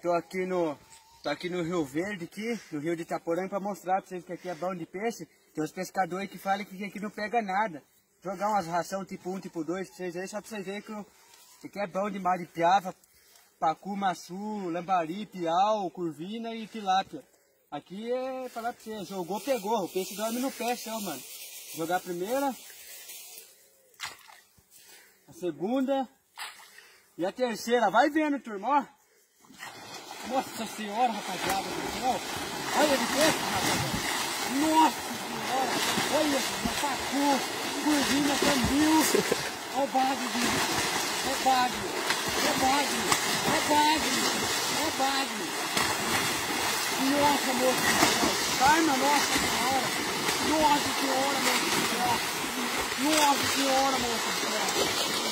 Tô aqui no Rio Verde, no Rio de Itaporã, para mostrar para vocês que aqui é bom de peixe. Tem uns pescadores que falam que aqui não pega nada. Jogar umas ração tipo 1, tipo 2 para vocês aí, só para vocês verem que aqui é bom demais de piava, pacu, maçu, lambari, piau, curvina e tilápia. Aqui é falar para você, jogou, pegou. O peixe dorme no pé só, mano. Jogar a primeira, a segunda e a terceira. Vai vendo, turma, ó. Nossa senhora, rapaziada do céu. Olha de peixe, rapaziada. Nossa senhora. Olha, pacu, curvina, cambil. Olha o bagre, olha o bagre, olha o bagre, olha o bagre, olha o bagre. Nossa, moço do céu. Carna, nossa senhora. Nossa senhora, moço do céu. Nossa senhora, moço do céu.